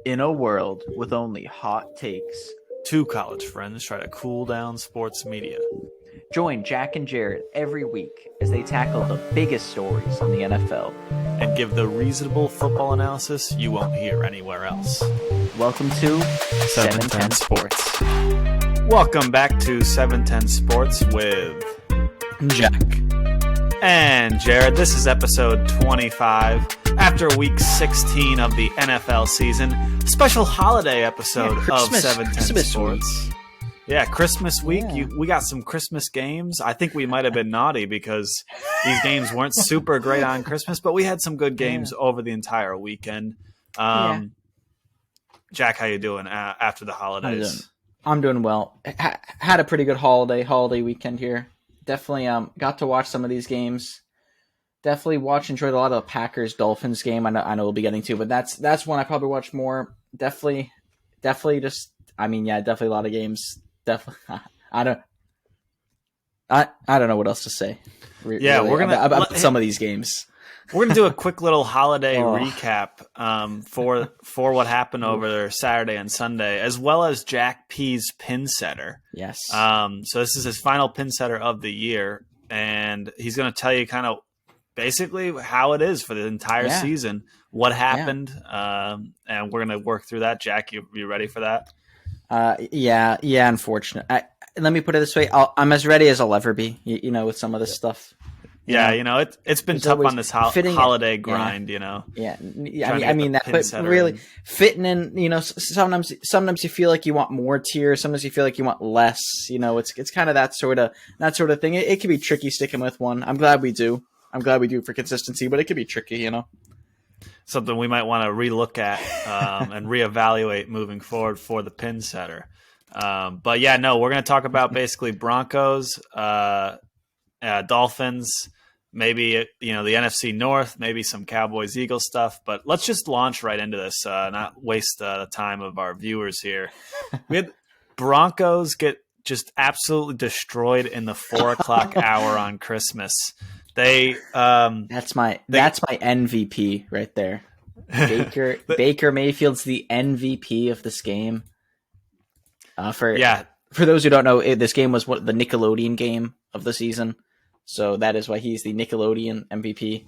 In a world with only hot takes, Two college friends try to cool down sports media. join Jack and Jared every week as they tackle the biggest stories in the NFL. And give the reasonable football analysis you won't hear anywhere else. Welcome to 710 Sports. Welcome back to 710 Sports with Jack. and Jared. This is episode 25 after week 16 of the NFL season. Special holiday episode of 710 Christmas Sports. week. Yeah, Christmas week. Yeah. We got some Christmas games. I think we might have been naughty because these games weren't super great on Christmas, but we had some good games over the entire weekend. Jack, how you doing after the holidays? I'm doing well. Had a pretty good holiday weekend here. Definitely got to watch some of these games. Definitely enjoyed a lot of the Packers Dolphins game. I know we'll be getting to, but that's one I probably watched more. Definitely definitely a lot of games. Definitely, I don't know what else to say. Yeah, really, we're gonna about some of these games. We're gonna do a quick little holiday recap for what happened over Saturday and Sunday, as well as Jack P's Pinsetter. Yes. So this is his final Pinsetter of the year, and he's gonna tell you kind of basically how it is for the entire season, what happened, and we're gonna work through that. Jack, you ready for that? Unfortunate. Let me put it this way: I'm as ready as I'll ever be. With some of this stuff. Yeah, it's been tough on this holiday grind. Yeah. I mean that, but really fitting in. Sometimes you feel like you want more tiers. Sometimes you feel like you want less. It's kind of that sort of thing. It can be tricky sticking with one. I'm glad we do for consistency, but it can be tricky. Something we might want to relook at and reevaluate moving forward for the Pinsetter. But yeah, no, we're going to talk about basically Broncos, Dolphins, maybe the NFC North, maybe some Cowboys Eagles stuff. But let's just launch right into this, not waste the time of our viewers here. We had Broncos get just absolutely destroyed in the 4:00 hour on Christmas. That's my MVP right there. Baker Mayfield's the MVP of this game. For those who don't know, this game was the Nickelodeon game of the season, so that is why he's the Nickelodeon MVP.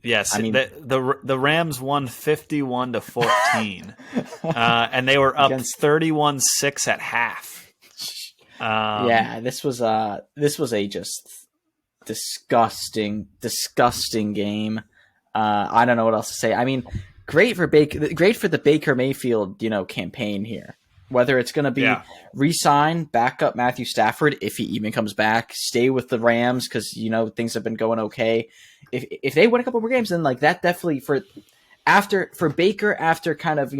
Yes, the Rams won 51-14, and they were up 31-6 at half. This was a just disgusting game. I don't know what else to say. I mean, great for the Baker Mayfield, campaign here. Whether it's going to be re-sign, back up Matthew Stafford if he even comes back, stay with the Rams because things have been going okay. If they win a couple more games, then that definitely for Baker after kind of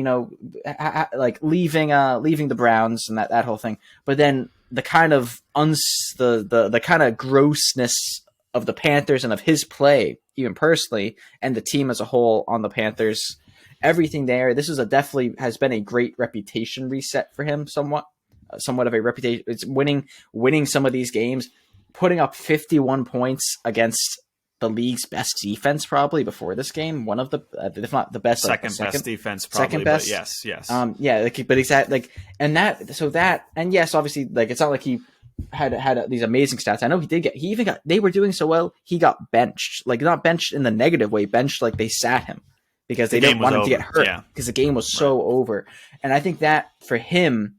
leaving the Browns and that whole thing, but then the kind of the kind of grossness of the Panthers and of his play, even personally, and the team as a whole on the Panthers, everything there. This is definitely has been a great reputation reset for him. Somewhat of a reputation. It's winning some of these games, putting up 51 points against the league's best defense probably before this game. One of the, if not the best, second best defense probably. Second best, but yes. But exactly and yes, obviously it's not like he had these amazing stats. I know they were doing so well, he got benched. Not benched in the negative way, benched they sat him because they didn't want him to get hurt because the game was so over. And I think that for him,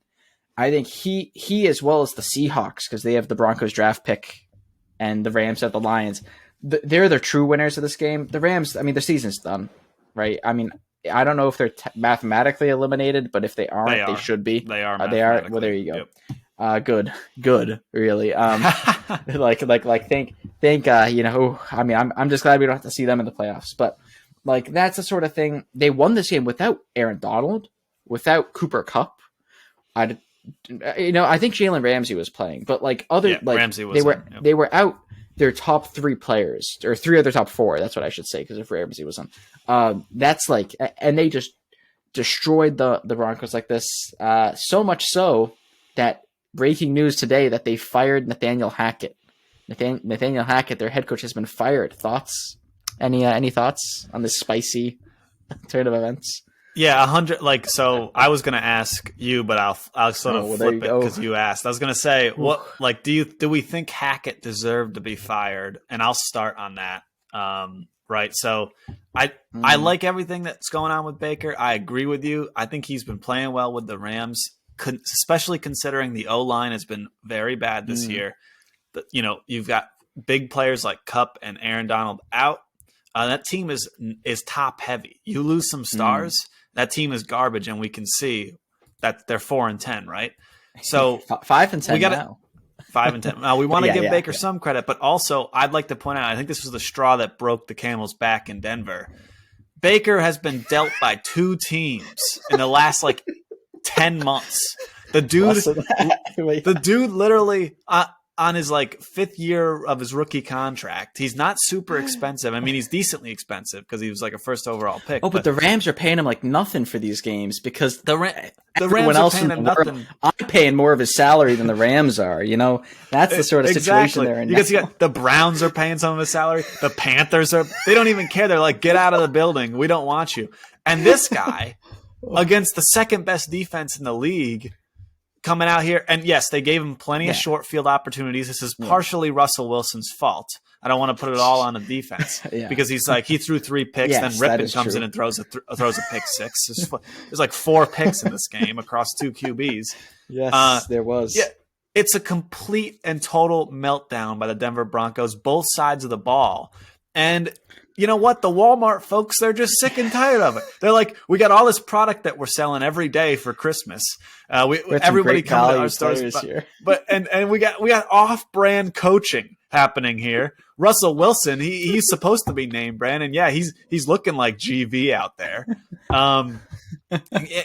I think he as well as the Seahawks, because they have the Broncos draft pick and the Rams have the Lions. They're the true winners of this game. The Rams, their season's done, right? I don't know if they're mathematically eliminated, but if they aren't, they should be. They are. They are. Well, there you go. Yep. Good, really. Think. I'm just glad we don't have to see them in the playoffs. But that's the sort of thing. They won this game without Aaron Donald, without Cooper Kupp. I think Jalen Ramsey was playing, but Ramsey was they were out their top three players, or three of their top four. That's what I should say, because if Ramsey was on, and they just destroyed the Broncos like this. So much so that breaking news today that they fired Nathaniel Hackett. Nathaniel Hackett, their head coach, has been fired. Thoughts? Any thoughts on this spicy turn of events? Yeah, 100. Like, so I was gonna ask you, but I'll sort of flip it because you asked. I was gonna say, what, like, do we think Hackett deserved to be fired? And I'll start on that. Right. So I like everything that's going on with Baker. I agree with you. I think he's been playing well with the Rams, especially considering the O-line has been very bad this year. But, you know, you've got big players like Kupp and Aaron Donald out. That team is top heavy. You lose some stars, that team is garbage, and we can see that they're 4-10, right? So 5-10 now. 5-10. Now we want to give Baker some credit, but also I'd like to point out, I think this was the straw that broke the camel's back in Denver. Baker has been dealt by 2 teams in the last 10 months. The dude literally on his 5th year of his rookie contract. He's not super expensive. I mean, he's decently expensive because he was a first overall pick. Oh, but the Rams are paying him nothing for these games because the Rams are paying him nothing. I'm paying more of his salary than the Rams are. You know, that's the sort of situation they're in. Because the Browns are paying some of his salary. The Panthers they don't even care. They're like, get out of the building. We don't want you. And this guy against the second best defense in the league, coming out here, and yes, they gave him plenty of short field opportunities. This is partially Russell Wilson's fault. I don't want to put it all on the defense because he's he threw 3 picks, then Rippon comes in and throws a pick 6. There's 4 picks in this game across 2 QBs. Yes, there was. Yeah, it's a complete and total meltdown by the Denver Broncos, both sides of the ball. And you know what? The Walmart folks, they're just sick and tired of it. They're like, we got all this product that we're selling every day for Christmas. Everybody coming to our stores, but we got off-brand coaching happening here. Russell Wilson, he's supposed to be name brand, and he's looking like GV out there.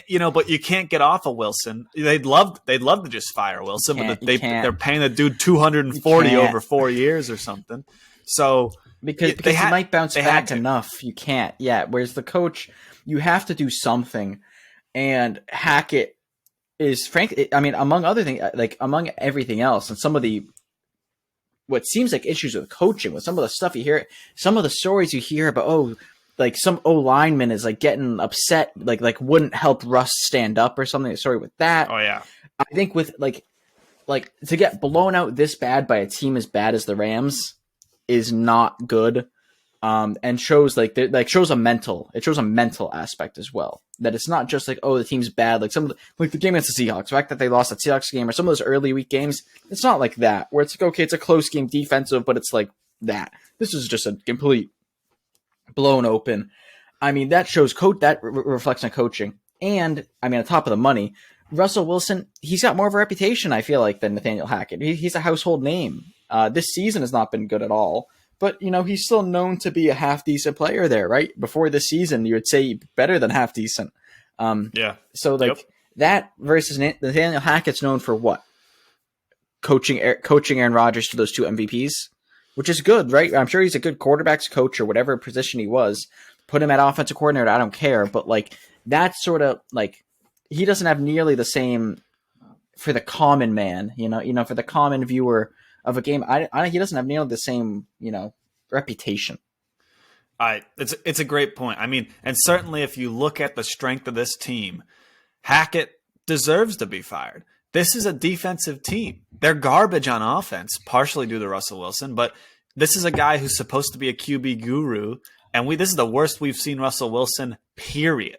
You know, but you can't get off of Wilson. They'd love to just fire Wilson, but they're paying the dude $240 over 4 years or something. So. Because he might bounce back enough. You can't. Yeah. Whereas the coach, you have to do something. And Hackett is, frankly, I mean, among other things, among everything else, and some of the what seems like issues with coaching, with some of the stuff you hear, some of the stories you hear about, some O lineman is getting upset, wouldn't help Russ stand up or something. Sorry with that. Oh yeah. I think with to get blown out this bad by a team as bad as the Rams is not good, and shows shows a mental aspect as well. That it's not just the team's bad. Some of the game against the Seahawks, the fact that they lost that Seahawks game or some of those early week games, it's not like that where it's okay, it's a close game defensive, but it's that. This is just a complete blown open. I mean, that shows that reflects on coaching, and I mean, on top of the money, Russell Wilson, he's got more of a reputation, I feel than Nathaniel Hackett. He's a household name. This season has not been good at all, but he's still known to be a half decent player there, right? Before this season, you would say better than half decent. So that versus Nathaniel Hackett's known for what? Coaching Aaron Rodgers to those 2 MVPs, which is good, right? I'm sure he's a good quarterbacks coach or whatever position he was. Put him at offensive coordinator, I don't care, but that's sort of he doesn't have nearly the same for the common man, for the common viewer of a game. He doesn't have nearly the same, reputation. It's a great point. I mean, and certainly if you look at the strength of this team, Hackett deserves to be fired. This is a defensive team. They're garbage on offense, partially due to Russell Wilson, but this is a guy who's supposed to be a QB guru, and this is the worst we've seen Russell Wilson, period.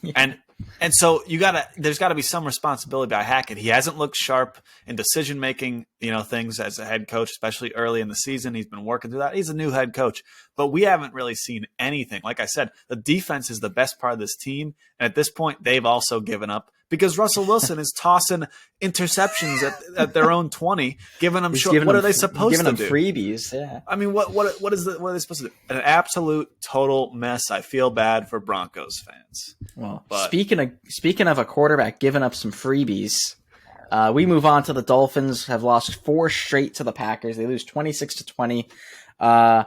Yeah. And so there's got to be some responsibility by Hackett. He hasn't looked sharp in decision making, things as a head coach, especially early in the season. He's been working through that. He's a new head coach, but we haven't really seen anything. Like I said, the defense is the best part of this team, and at this point, they've also given up because Russell Wilson is tossing interceptions at their own 20, giving them short. What are they supposed to do? Giving them freebies. Yeah. I mean, what are they supposed to do? An absolute total mess. I feel bad for Broncos fans. Well, speaking of a quarterback giving up some freebies, we move on to the Dolphins. Have lost 4 straight to the Packers. They lose 26-20. I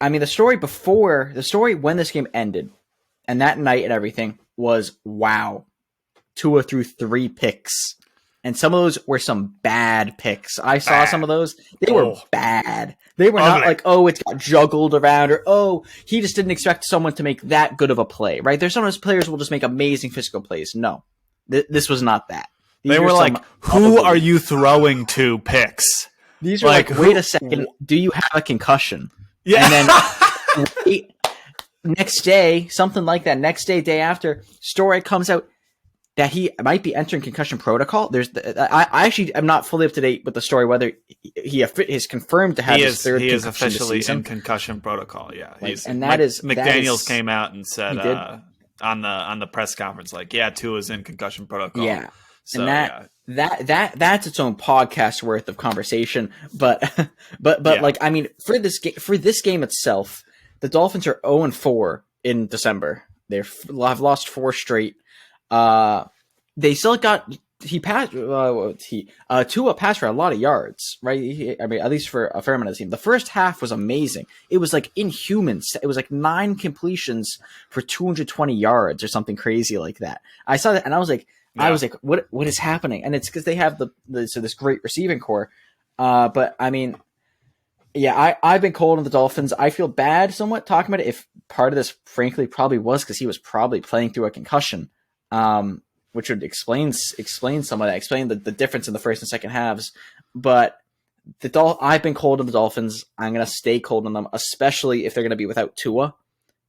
mean, the story when this game ended, and that night and everything was wow. Tua threw 3 picks. And some of those were some bad picks. I saw some of those. They were bad. They were not like, oh, it's got juggled around, or, oh, he just didn't expect someone to make that good of a play, right? There's some of those players who will just make amazing physical plays. No, this was not that. They were like, who are you throwing to picks? These are like, wait a second, do you have a concussion? Yeah. And then next day, something like that, next day, day after, story comes out that he might be entering concussion protocol. I actually am not fully up to date with the story whether he is confirmed to have his third concussion. He is officially in concussion protocol. Yeah, McDaniels came out and said on the press conference, like, yeah, Tua's in concussion protocol. Yeah, so, and that's its own podcast worth of conversation. But like, I mean, for this game itself, the Dolphins are 0-4 in December. Have lost 4 straight. They still got Tua passed for a lot of yards, right? I mean, at least for a fair amount of the team. The first half was amazing. It was like inhuman. It was like 9 completions for 220 yards or something crazy like that. I saw that and I was like, what is happening? And it's because they have this great receiving core. But I mean, yeah, I've been cold on the Dolphins. I feel bad somewhat talking about it. If part of this, frankly, probably was because he was probably playing through a concussion. Which would explain some of that, explain the difference in the first and second halves. But I've been cold on the Dolphins. I'm going to stay cold on them, especially if they're going to be without Tua,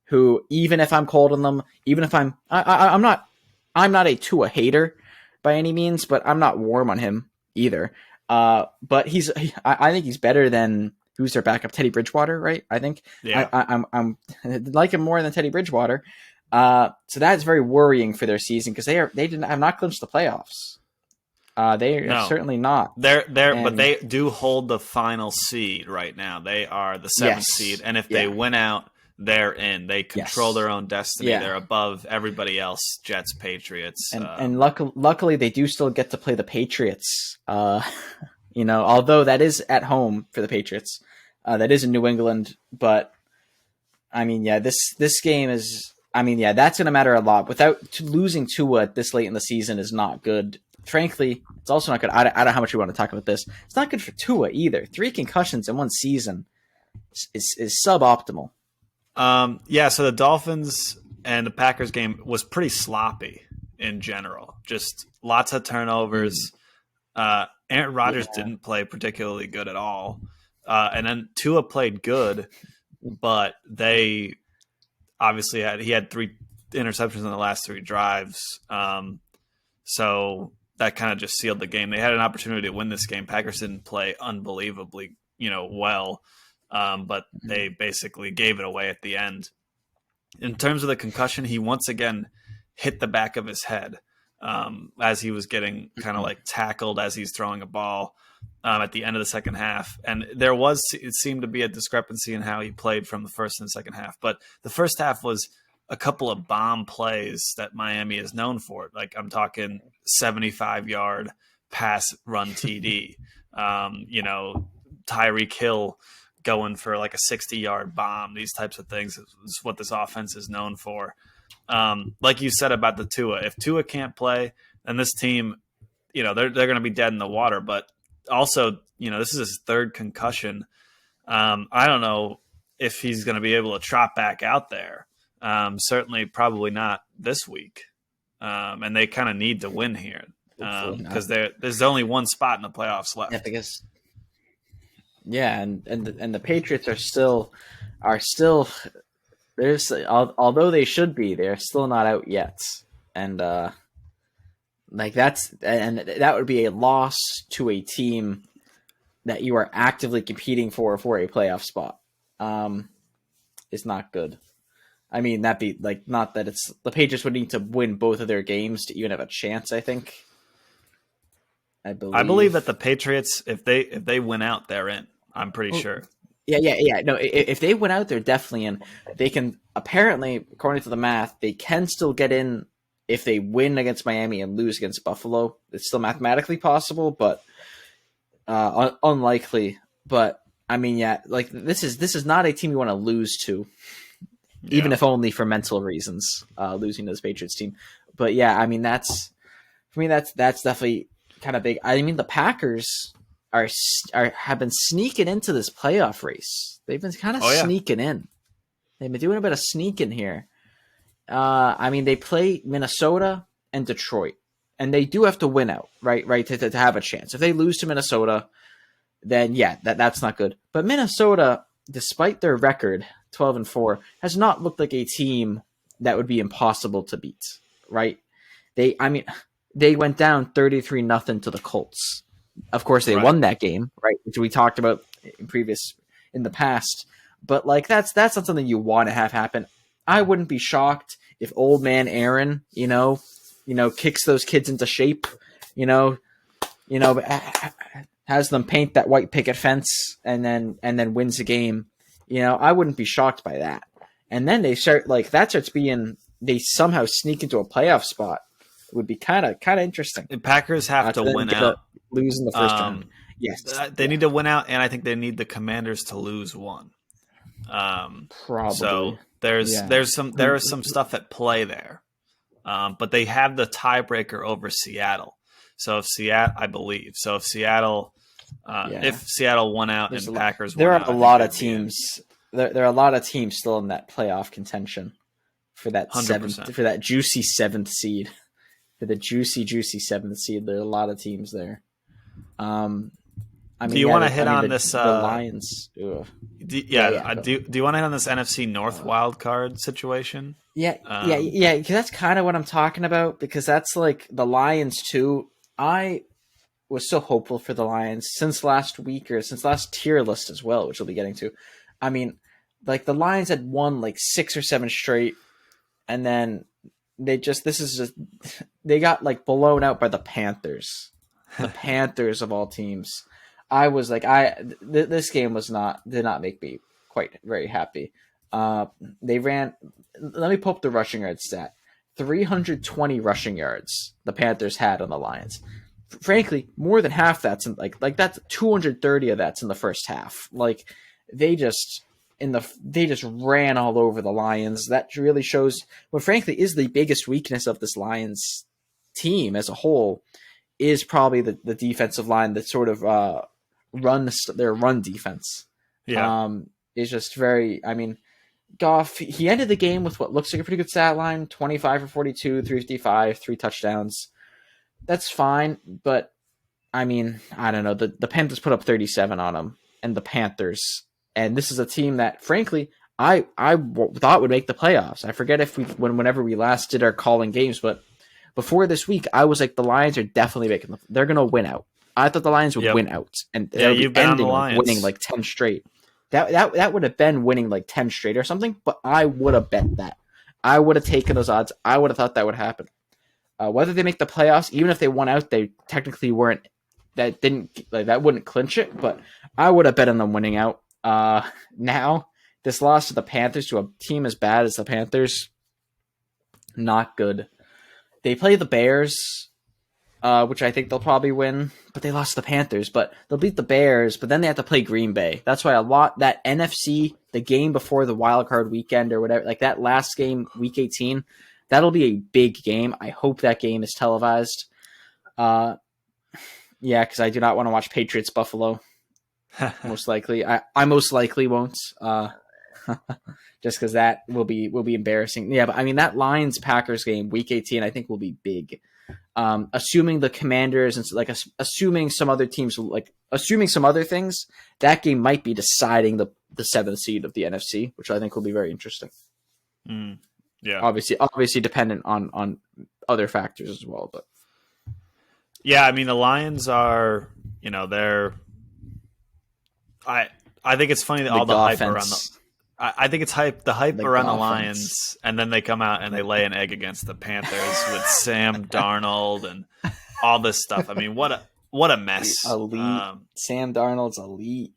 who, even if I'm cold on them, even if I'm not a Tua hater by any means, but I'm not warm on him either. But I think he's better than, who's their backup? Teddy Bridgewater, right? I think. Yeah. I'm like him more than Teddy Bridgewater. So that's very worrying for their season because they have not clinched the playoffs. They are certainly not. But they do hold the final seed right now. They are the 7th seed, and if they win out, they're in. They control their own destiny. Yeah. They're above everybody else. Jets, Patriots, and luckily they do still get to play the Patriots. Although that is at home for the Patriots, that is in New England. But I mean, this game is. I mean, that's going to matter a lot. Without losing Tua this late in the season is not good. Frankly, it's also not good. I don't know how much we want to talk about this. It's not good for Tua either. 3 concussions in one season is suboptimal. So the Dolphins and the Packers game was pretty sloppy in general. Just lots of turnovers. Aaron Rodgers didn't play particularly good at all. And then Tua played good, but they obviously he had 3 interceptions in the last 3 drives. So that kind of just sealed the game. They had an opportunity to win this game. Packers didn't play unbelievably, well, but they basically gave it away at the end. In terms of the concussion, he once again hit the back of his head as he was getting kind of like tackled as he's throwing a ball at the end of the second half. And it seemed to be a discrepancy in how he played from the first and second half. But the first half was a couple of bomb plays that Miami is known for. Like, I'm talking 75-yard pass run TD. Tyreek Hill going for like a 60-yard bomb. These types of things is what this offense is known for. Like you said about the Tua, if Tua can't play, then this team, they're going to be dead in the water. But also, this is his 3rd concussion. I don't know if he's going to be able to trot back out there. Certainly, probably not this week. And they kind of need to win here because there's only one spot in the playoffs left. Yeah, because and the Patriots are still although they should be, they're still not out yet, and that would be a loss to a team that you are actively competing for a playoff spot. Is not good. I mean, that'd be like, not that it's the Patriots would need to win both of their games to even have a chance. I think. I believe that the Patriots, if they win out, they're in. I'm pretty sure. Yeah. No, if they win out, they're definitely in. They can, apparently, according to the math, they can still get in if they win against Miami and lose against Buffalo. It's still mathematically possible, but unlikely. But I mean, this is not a team you want to lose to, even if only for mental reasons. Losing to this Patriots team, but I mean, that's definitely kind of big. I mean, the Packers have been sneaking into this playoff race. They've been kind of sneaking in. They've been doing a bit of sneaking here. I mean, they play Minnesota and Detroit, and they do have to win out, right, to have a chance. If they lose to Minnesota, then that's not good. But Minnesota, despite their record, 12-4, has not looked like a team that would be impossible to beat, right? They went down 33-0 to the Colts. Of course, they won that game, right? Which we talked about in the past. But like that's not something you want to have happen. I wouldn't be shocked if old man Aaron, kicks those kids into shape, has them paint that white picket fence and then wins the game. I wouldn't be shocked by that. And then they they somehow sneak into a playoff spot. It would be kind of interesting. The Packers have to win out. Lose in the first round. Yes. They need to win out, and I think they need the Commanders to lose one. Probably. So there's some stuff at play there. But they have the tiebreaker over Seattle. So if Seattle won out and Packers won out. There are a lot of teams. There are a lot of teams still in that playoff contention for that 100%. for that juicy seventh seed. For the juicy seventh seed, there are a lot of teams there. Do you want to hit on this? The Lions. Do you want to hit on this NFC North wild card situation? Yeah. Because that's kind of what I'm talking about. Because that's like the Lions too. I was so hopeful for the Lions since last week or since last tier list as well, which we'll be getting to. I mean, like the Lions had won like 6 or 7 straight, and then they got like blown out by the Panthers. The Panthers of all teams. I was like, this game did not make me quite very happy. They ran. Let me pull up the rushing yards stat. 320 rushing yards the Panthers had on the Lions. Frankly, more than half that's in like that's 230 of that's in the first half. Like they just ran all over the Lions. That really shows what frankly is the biggest weakness of this Lions team as a whole is probably the defensive line that sort of their run defense. Yeah. Is just very, I mean, Goff, he ended the game with what looks like a pretty good stat line, 25 for 42, 355, 3 touchdowns. That's fine, but I mean, I don't know. The Panthers put up 37 on them, and the Panthers, and this is a team that, frankly, I thought would make the playoffs. I forget whenever we last did our calling games, but before this week, I was like, the Lions are definitely they're going to win out. I thought the Lions would win out, and you've been on the Lions winning like 10 straight. That would have been winning like 10 straight or something, but I would have bet that. I would have taken those odds. I would have thought that would happen. Whether they make the playoffs, even if they won out, they technically weren't. That wouldn't clinch it, but I would have bet on them winning out. Now, this loss to the Panthers, to a team as bad as the Panthers, not good. They play the Bears, which I think they'll probably win, but they lost to the Panthers. But they'll beat the Bears, but then they have to play Green Bay. That's why that NFC, the game before the wild card weekend or whatever, like that last game, Week 18, that'll be a big game. I hope that game is televised. Yeah, because I do not want to watch Patriots Buffalo. Most likely, I most likely won't. Just because that will be embarrassing. Yeah, but I mean that Lions Packers game, Week 18, I think will be big. Assuming the Commanders and assuming some other teams, assuming some other things, that game might be deciding the 7th seed of the NFC, which I think will be very interesting. Yeah, obviously dependent on other factors as well, but yeah, I mean the Lions are, they're. I think it's funny that all the hype around I think it's the hype around the Lions, and then they come out and they lay an egg against the Panthers with Sam Darnold and all this stuff. I mean, what a mess. Elite. Sam Darnold's elite.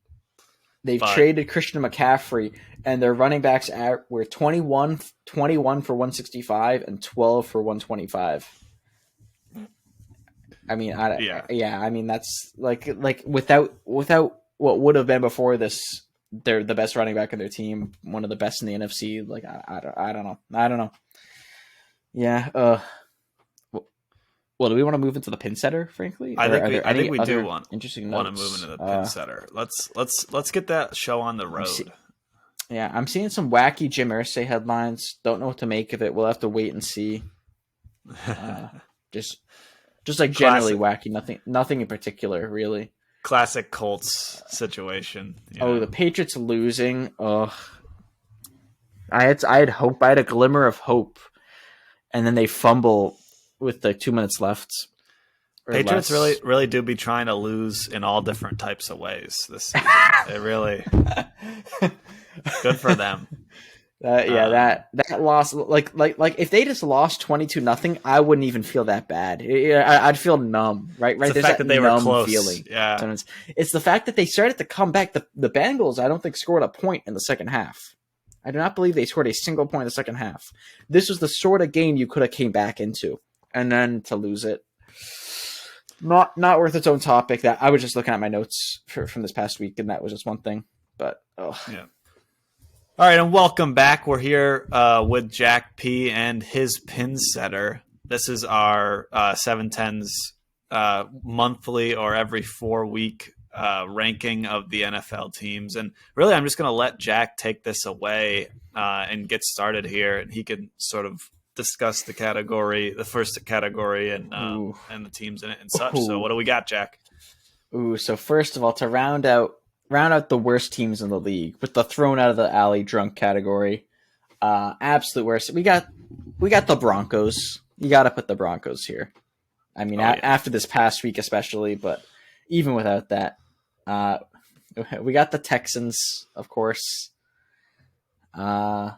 They've traded Christian McCaffrey, and their running backs were 21 for 165 and 12 for 125. I mean, I mean that's like without what would have been before this. They're the best running back of their team, one of the best in the NFC. Like I don't know. Yeah. Well, do we want to move into the Pinsetter, frankly? I think we do want interesting want to move into the Pinsetter. Let's get that show on the road. I'm seeing some wacky Jim Irsay headlines. Don't know what to make of it. We'll have to wait and see. Just like generally wacky. Nothing in particular, really. Classic Colts situation. The Patriots losing. Ugh. I had hope. I had a glimmer of hope, and then they fumble with 2 minutes left. Patriots really do be trying to lose in all different types of ways this season. It really good for them. That loss, like if they just lost 22-0, I wouldn't even feel that bad. I'd feel numb, right? It's the fact that they were close. Feeling. Yeah, it's the fact that they started to come back. The Bengals, I don't think, scored a point in the second half. I do not believe they scored a single point in the second half. This was the sort of game you could have came back into, and then to lose it, not worth its own topic. That I was just looking at my notes from this past week, and that was just one thing. But yeah. All right, and welcome back. We're here with Jack P and his Pinsetter. This is our 710s monthly or every 4 week ranking of the NFL teams. And really, I'm just going to let Jack take this away and get started here, and he can sort of discuss the first category, and the teams in it and such. So what do we got, Jack? So first of all, to round out the worst teams in the league with the thrown out of the alley drunk category, absolute worst. We got the Broncos. You got to put the Broncos here. I mean, after this past week especially, but even without that, we got the Texans, of course. I'm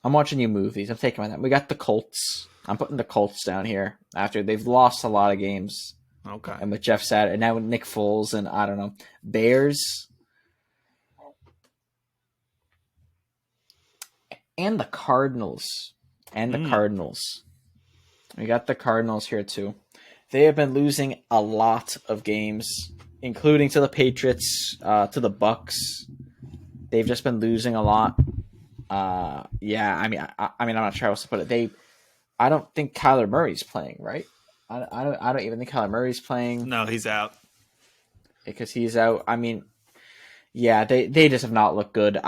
watching you move these. I'm taking my time. We got the Colts. I'm putting the Colts down here after they've lost a lot of games. Okay. And with Jeff Saturday, and now with Nick Foles, and I don't know. Bears. And the Cardinals. We got the Cardinals here too. They have been losing a lot of games, including to the Patriots, to the Bucks. They've just been losing a lot. I mean, I'm not sure how else to put it. I don't think Kyler Murray's playing, right? I don't even think Kyler Murray's playing. No, he's out. Because he's out. I mean, yeah, they just have not looked good.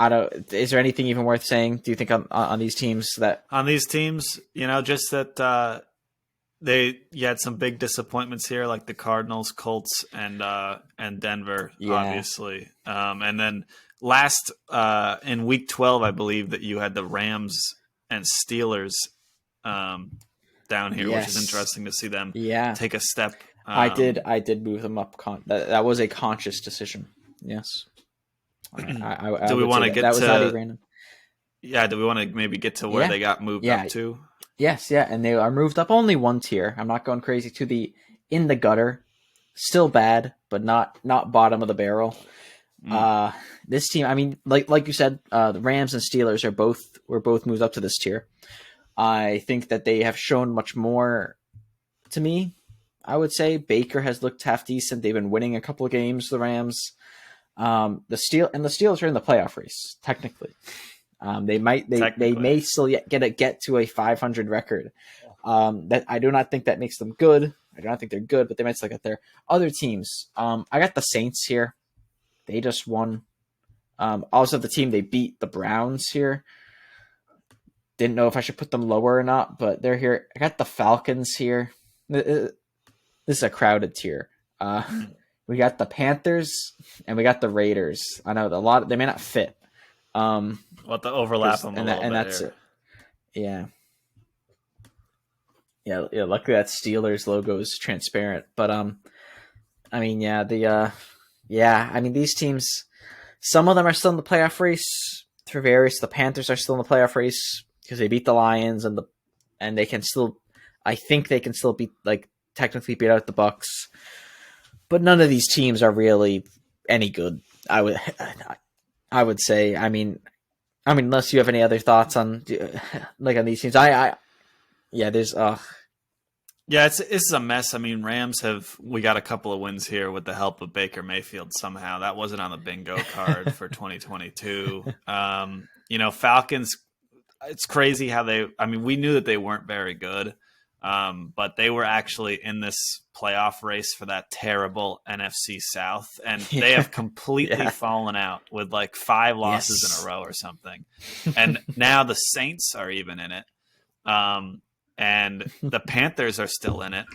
Is there anything even worth saying? Do you think on these teams that just that you had some big disappointments here, like the Cardinals, Colts, and Denver, obviously. And then last in Week 12, I believe that you had the Rams and Steelers down here, which is interesting to see them take a step. I did move them up. That was a conscious decision. Yes. Do we want to get that? Was not random. Yeah. Do we want to maybe get to where they got moved up to? Yes. Yeah. And they are moved up only one tier. I'm not going crazy to the in the gutter. Still bad, but not bottom of the barrel. This team, I mean, like you said, the Rams and Steelers were both moved up to this tier. I think that they have shown much more to me. I would say Baker has looked half decent. They've been winning a couple of games, the Rams. The Steelers are in the playoff race, technically. They may still get to a 500 record. That I do not think that makes them good. I do not think they're good, but they might still get there. Other teams, I got the Saints here. They just won. Also, the team they beat, the Browns here. Didn't know if I should put them lower or not, but they're here. I got the Falcons here. This is a crowded tier. We got the Panthers and we got the Raiders. I know they may not fit. We'll have to overlap them and that's it. Yeah. Luckily that Steelers logo is transparent. But I mean, I mean these teams. Some of them are still in the playoff race for various. The Panthers are still in the playoff race because they beat the Lions and they can still. I think they can still technically beat out the Bucks. But none of these teams are really any good. I would say. I mean, unless you have any other thoughts on on these teams, it's a mess. I mean, we got a couple of wins here with the help of Baker Mayfield somehow. That wasn't on the bingo card for 2022. Falcons. It's crazy how we knew that they weren't very good. But they were actually in this playoff race for that terrible NFC South, and they have completely fallen out with like 5 losses in a row or something. And now the Saints are even in it, and the Panthers are still in it,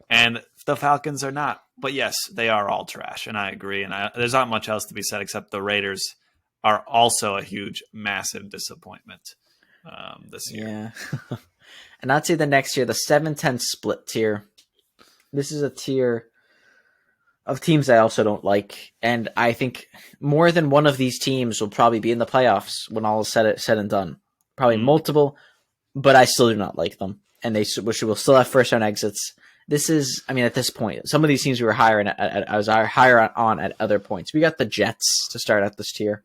and the Falcons are not. But yes, they are all trash, and I agree. And there's not much else to be said except the Raiders are also a huge, massive disappointment this year. Yeah. And I'd say the next year, the 7-10 split tier. This is a tier of teams I also don't like. And I think more than one of these teams will probably be in the playoffs when all is said and done. Probably multiple, but I still do not like them. And they will still have first round exits. This is, I mean, at this point, some of these teams we were higher I was higher on at other points. We got the Jets to start out this tier.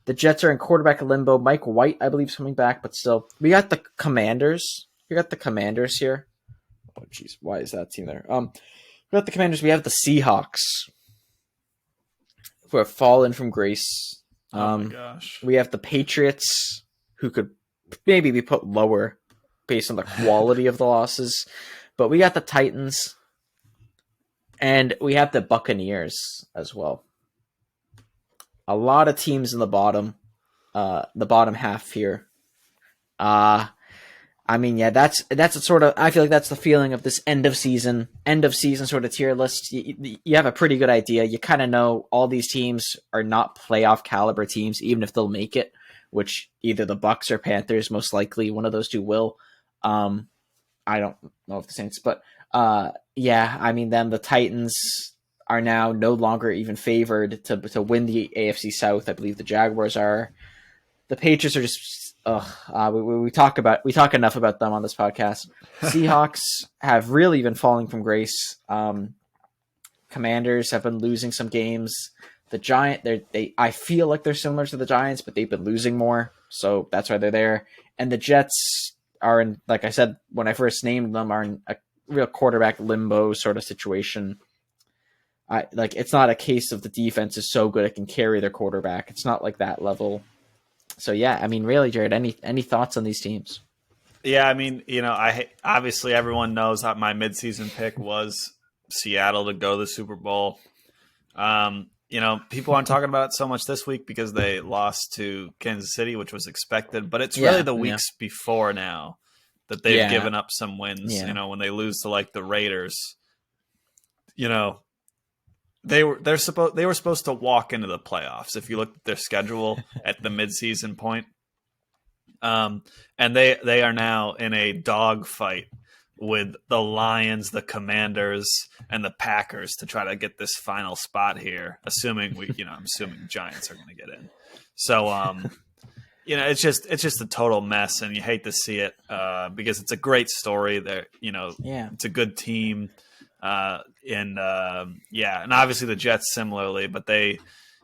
The Jets are in quarterback limbo. Mike White, I believe, is coming back, but still. We got the Commanders. We got the Commanders here. Oh, jeez. Why is that team there? We got the Commanders. We have the Seahawks, who have fallen from grace. Oh, my gosh. We have the Patriots, who could maybe be put lower based on the quality of the losses. But we got the Titans. And we have the Buccaneers as well. A lot of teams in the bottom half here. I mean, yeah, that's a sort of, I feel like that's the feeling of this end of season sort of tier list. You have a pretty good idea. You kind of know all these teams are not playoff caliber teams, even if they'll make it, which either the Bucs or Panthers, most likely one of those two will. I don't know if the Saints, but yeah, I mean, then the Titans are now no longer even favored to win the AFC South. I believe the Jaguars are. The Patriots are just we talk enough about them on this podcast. Seahawks have really been falling from grace. Commanders have been losing some games. The I feel like they're similar to the Giants, but they've been losing more, so that's why they're there. And the Jets are in, like I said when I first named them, are in a real quarterback limbo sort of situation. It's not a case of the defense is so good it can carry their quarterback. It's not like that level. So yeah, I mean, really, Jared, any thoughts on these teams? Yeah, I mean, obviously everyone knows that my midseason pick was Seattle to go to the Super Bowl. People aren't talking about it so much this week because they lost to Kansas City, which was expected. But it's really the weeks before now that they've given up some wins. Yeah. When they lose to like the Raiders, They were supposed to walk into the playoffs if you look at their schedule at the midseason point. And they are now in a dogfight with the Lions, the Commanders, and the Packers to try to get this final spot here, assuming I'm assuming Giants are going to get in. So it's just a total mess, and you hate to see it because it's a great story. It's a good team. And obviously the Jets similarly, but they've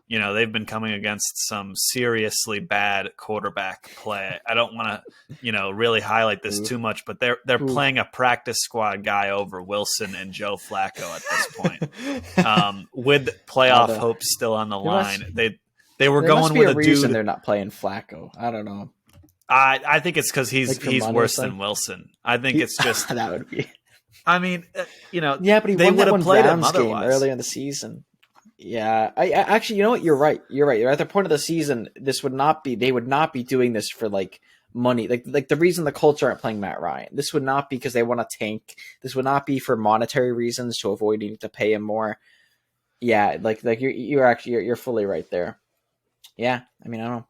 been coming against some seriously bad quarterback play. I don't want to, really highlight this too much, but they're playing a practice squad guy over Wilson and Joe Flacco at this point. With playoff hopes still on the line. They were going with a reason dude. They're not playing Flacco. I don't know. I think it's because he's worse than Wilson. I think it's just that would be. I mean, but he won that one Browns game earlier in the season. Yeah, I actually, you know what? You're right. You're at the point of the season. They would not be doing this for like money. Like the reason the Colts aren't playing Matt Ryan. This would not be because they want to tank. This would not be for monetary reasons to avoid needing to pay him more. Yeah, like you're fully right there. Yeah, I mean, I don't know.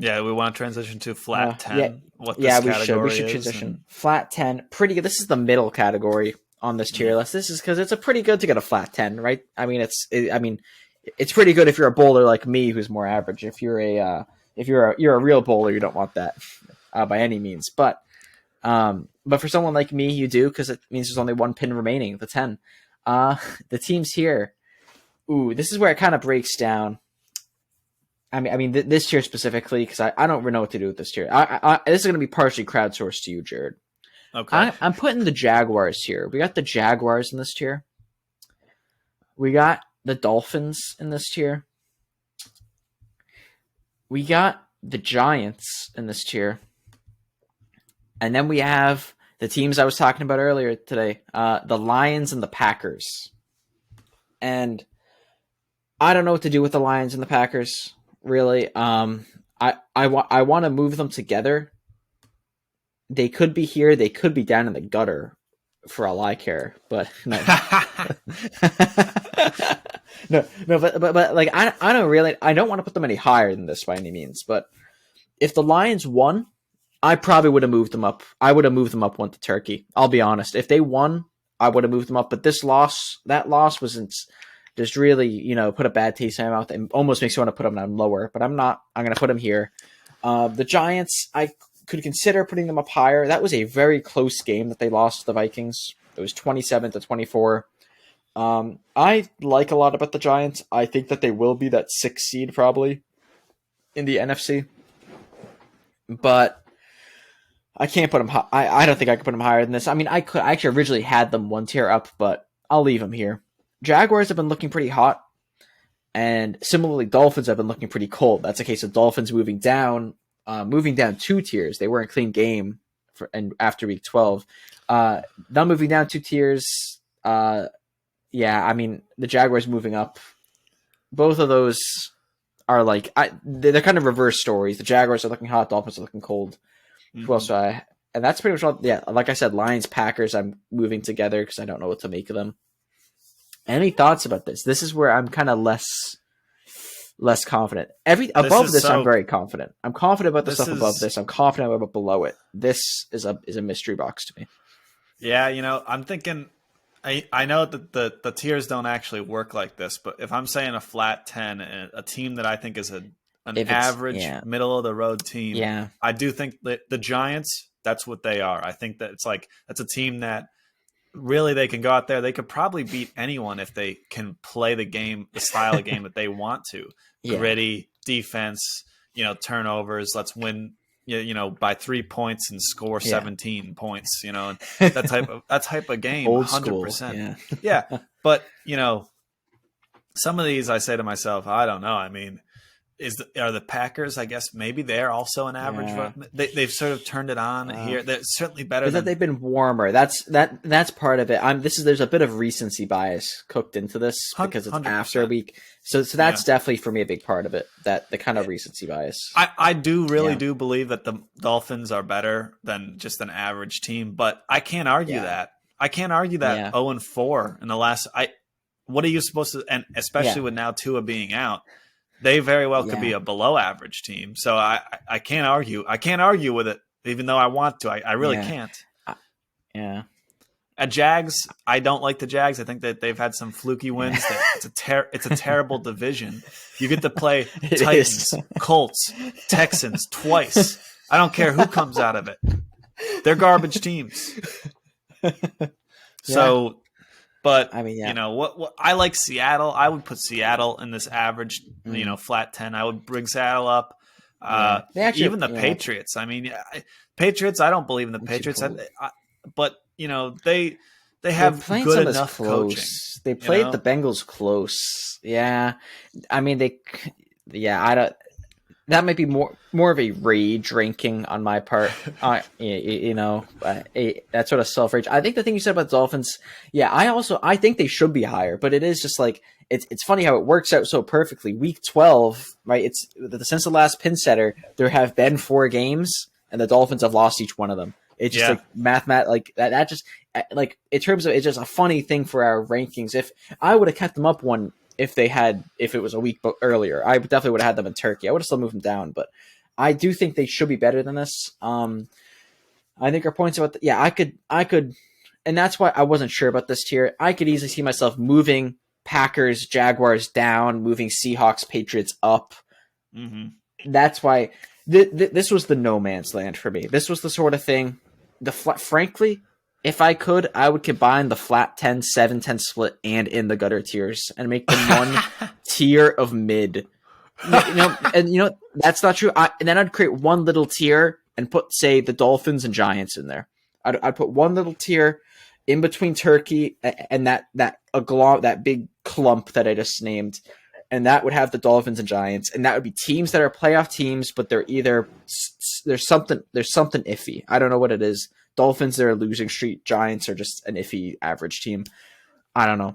Yeah, we want to transition to flat 10. Yeah, what this we should transition. Flat 10, pretty good. This is the middle category on this tier list. This is because it's a pretty good to get a flat 10, right? I mean, it's pretty good if you're a bowler like me who's more average. If you're a real bowler, you don't want that by any means. But for someone like me, you do, because it means there's only one pin remaining, the 10. The teams here. Ooh, this is where it kind of breaks down. I mean, this tier specifically, because I don't really know what to do with this tier. This is going to be partially crowdsourced to you, Jared. Okay. I'm putting the Jaguars here. We got the Jaguars in this tier. We got the Dolphins in this tier. We got the Giants in this tier. And then we have the teams I was talking about earlier today, the Lions and the Packers. And I don't know what to do with the Lions and the Packers, really. I want to move them together. They could be here. They could be down in the gutter for all I care. But no, but like I don't want to put them any higher than this by any means. But if the Lions won, I probably would have moved them up. I would have moved them up one to Turkey. I'll be honest. If they won, I would have moved them up. But that loss wasn't just really, put a bad taste in my mouth and almost makes me want to put them down lower. But I'm not. I'm going to put them here. The Giants, I could consider putting them up higher. That was a very close game that they lost to the Vikings. It was 27-24. I like a lot about the Giants. I think that they will be that 6th seed probably in the NFC. But I can't put them high. I don't think I could put them higher than this. I mean, I actually originally had them one tier up, but I'll leave them here. Jaguars have been looking pretty hot. And similarly, Dolphins have been looking pretty cold. That's a case of Dolphins moving down 2 tiers. They were in clean game after week 12. Now moving down 2 tiers. Yeah, I mean, the Jaguars moving up. Both of those are like they're kind of reverse stories. The Jaguars are looking hot. Dolphins are looking cold. Who else do I? And that's pretty much all. Yeah, like I said, Lions, Packers. I'm moving together because I don't know what to make of them. Any thoughts about this? This is where I'm kind of less confident. Above this, I'm very confident. I'm confident about the stuff above this. I'm confident about below it. This is a mystery box to me. Yeah, I'm thinking. I know that the tiers don't actually work like this, but if I'm saying a flat 10, a team that I think is an average, middle of the road team, I do think that the Giants, that's what they are. I think that that's a team that really they can go out there. They could probably beat anyone if they can play the style of game that they want to. Gritty defense, turnovers. Let's win, by 3 points and score 17 points. That type of game. Old 100%. School, yeah. But some of these I say to myself, I don't know. I mean, are the Packers? I guess maybe they're also an average. Yeah. They've sort of turned it on here. They're certainly better. That they've been warmer. That's part of it. There's a bit of recency bias cooked into this because it's 100%. After a week. So that's definitely for me a big part of it. That the kind of recency bias. I do believe that the Dolphins are better than just an average team, but I can't argue that. I can't argue that 0-4 in the last. What are you supposed to? And especially with now Tua being out. They very well could be a below average team. So I can't argue. I can't argue with it, even though I want to. I really can't. Yeah. At Jags, I don't like the Jags. I think that they've had some fluky wins. It's a terrible division. You get to play Titans, Colts, Texans twice. I don't care who comes out of it. They're garbage teams. So... But I mean, what I like Seattle. I would put Seattle in this average, flat 10. I would bring Seattle up. Even the Patriots. I mean, Patriots. I don't believe in the Patriots, but they have good enough close. Coaching. They played the Bengals close. Yeah, I mean I don't. That might be more of a rage ranking on my part. That sort of self rage. I think the thing you said about the Dolphins, I think they should be higher, but it is just like it's funny how it works out so perfectly. Week 12, right? Since the last Pinsetter, there have been 4 games, and the Dolphins have lost each one of them. It's just like like that. Just like in terms of it's just a funny thing for our rankings. If I would have kept them up one. If it was a week earlier, I definitely would have had them in Turkey. I would have still moved them down, but I do think they should be better than this. I think our points about I could, and that's why I wasn't sure about this tier. I could easily see myself moving Packers, Jaguars down, moving Seahawks, Patriots up. Mm-hmm. That's why this was the no man's land for me. This was the sort of thing. Frankly. If I could, I would combine the flat 10, 7-10 split and in the gutter tiers and make them one tier of mid. That's not true. And then I'd create one little tier and put, say, the Dolphins and Giants in there. I'd put one little tier in between Turkey and that big clump that I just named. and that would have the Dolphins and Giants, and that would be teams that are playoff teams, but they're either there's something iffy. I don't know what it is. Dolphins, they're a losing streak. Giants are just an iffy average team. I don't know,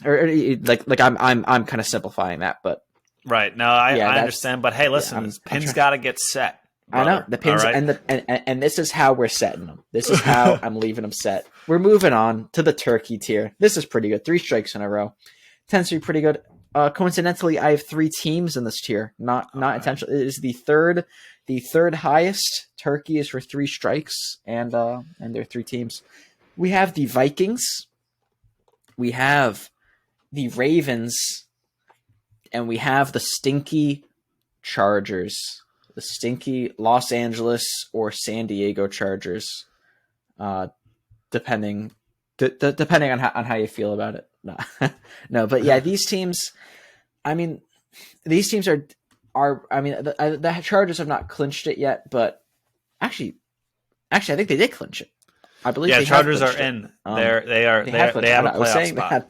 or like I'm kind of simplifying that, but right. No, I understand. But hey, listen, this pin's got to get set. Brother. I know the pins, right? and this is how we're setting them. This is how I'm leaving them set. We're moving on to the turkey tier. This is pretty good. 3 strikes in a row tends to be pretty good. Coincidentally, I have 3 teams in this tier. Not intentional. It is the third highest. Turkey is for 3 strikes, and there are 3 teams. We have the Vikings. We have the Ravens, and we have the stinky Chargers. The stinky Los Angeles or San Diego Chargers, depending on how you feel about it. No, but yeah, these teams. I mean, these teams are. I mean, the Chargers have not clinched it yet, but actually, I think they did clinch it. I believe. Yeah, Chargers are in. They have a playoff spot.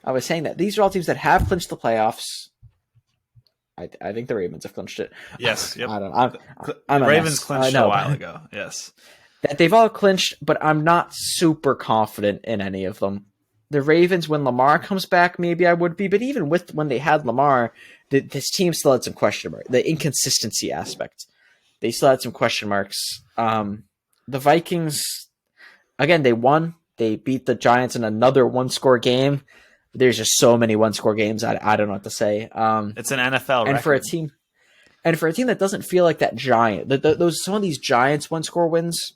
I was saying that these are all teams that have clinched the playoffs. I think the Ravens have clinched it. Yes. Yep. I don't know. I'm the Ravens clinched a while ago. Yes. That they've all clinched, but I'm not super confident in any of them. The Ravens, when Lamar comes back, maybe I would be, but even when they had Lamar, this team still had some question marks. The inconsistency aspect, they still had some question marks. The Vikings, again, they won. They beat the Giants in another 1-score game. There's just so many 1-score games. I don't know what to say. It's an NFL record. And for a team that doesn't feel like that Giant, some of these Giants 1-score wins,